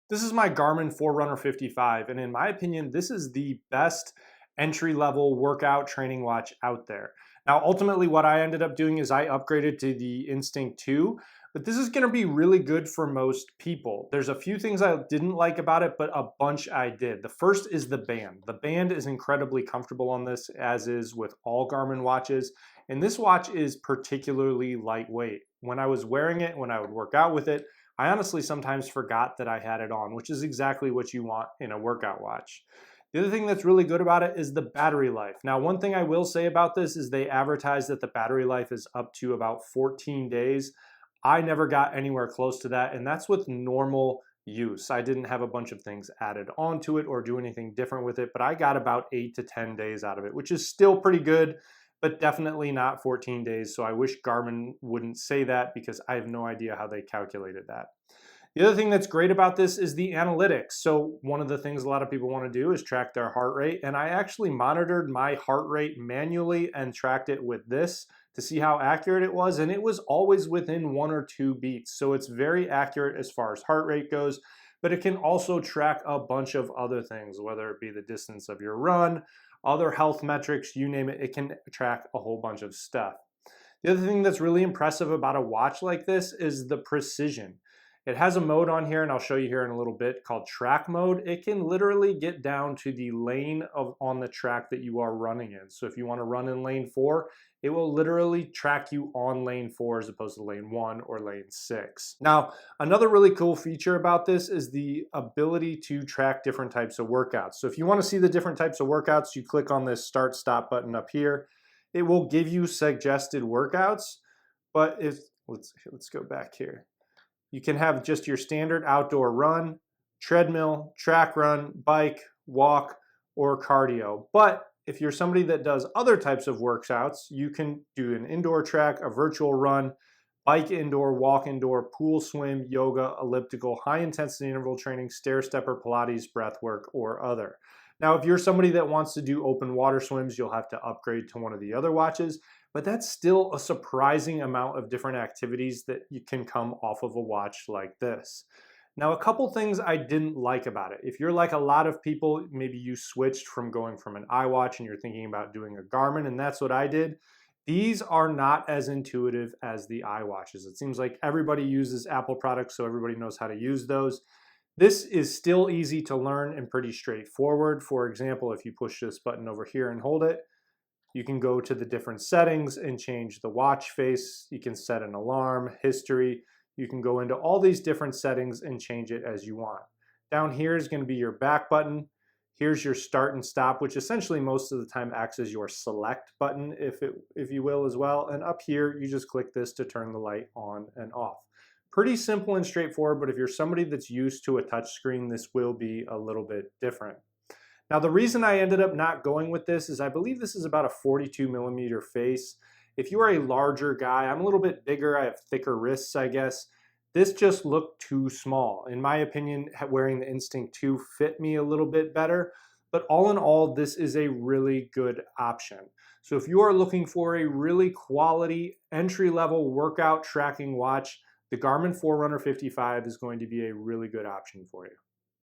This is my Garmin Forerunner 55, and in my opinion, this is the best entry-level workout training watch out there. Now, ultimately, what I ended up doing is I upgraded to the Instinct 2, but this is gonna be really good for most people. There's a few things I didn't like about it, but a bunch I did. The first is the band. The band is incredibly comfortable on this, as is with all Garmin watches, and this watch is particularly lightweight. When I was wearing it, when I would work out with it, I honestly sometimes forgot that I had it on, which is exactly what you want in a workout watch. The other thing that's really good about it is the battery life. Now, one thing I will say about this is they advertise that the battery life is up to about 14 days. I never got anywhere close to that, and that's with normal use. I didn't have a bunch of things added onto it or do anything different with it, but I got about 8 to 10 days out of it, which is still pretty good, but definitely not 14 days. So I wish Garmin wouldn't say that because I have no idea how they calculated that. The other thing that's great about this is the analytics. So one of the things a lot of people want to do is track their heart rate. And I actually monitored my heart rate manually and tracked it with this to see how accurate it was. And it was always within 1 or 2 beats. So it's very accurate as far as heart rate goes, but it can also track a bunch of other things, whether it be the distance of your run, other health metrics, you name it, it can track a whole bunch of stuff. The other thing that's really impressive about a watch like this is the precision. It has a mode on here, and I'll show you here in a little bit, called track mode. It can literally get down to the lane on the track that you are running in. So if you want to run in lane 4, it will literally track you on lane 4 as opposed to lane 1 or lane 6. Now, another really cool feature about this is the ability to track different types of workouts. So if you want to see the different types of workouts, you click on this start stop button up here. It will give you suggested workouts, but if let's go back here. You can have just your standard outdoor run, treadmill, track run, bike, walk, or cardio. But if you're somebody that does other types of workouts, you can do an indoor track, a virtual run, bike indoor, walk indoor, pool swim, yoga, elliptical, high intensity interval training, stair stepper, Pilates, breath work, or other. Now, if you're somebody that wants to do open water swims, you'll have to upgrade to one of the other watches, but that's still a surprising amount of different activities that you can come off of a watch like this. Now, a couple things I didn't like about it. If you're like a lot of people, maybe you switched from going from an iWatch and you're thinking about doing a Garmin, and that's what I did. These are not as intuitive as the iWatches. It seems like everybody uses Apple products, so everybody knows how to use those. This is still easy to learn and pretty straightforward. For example, if you push this button over here and hold it, you can go to the different settings and change the watch face. You can set an alarm, history. You can go into all these different settings and change it as you want. Down here is going to be your back button. Here's your start and stop, which essentially most of the time acts as your select button, if you will, as well. And up here, you just click this to turn the light on and off. Pretty simple and straightforward, but if you're somebody that's used to a touch screen, this will be a little bit different. Now, the reason I ended up not going with this is I believe this is about a 42 millimeter face. If you are a larger guy, I'm a little bit bigger, I have thicker wrists, I guess. This just looked too small. In my opinion, wearing the Instinct 2 fit me a little bit better, but all in all, this is a really good option. So if you are looking for a really quality entry-level workout tracking watch, the Garmin Forerunner 55 is going to be a really good option for you.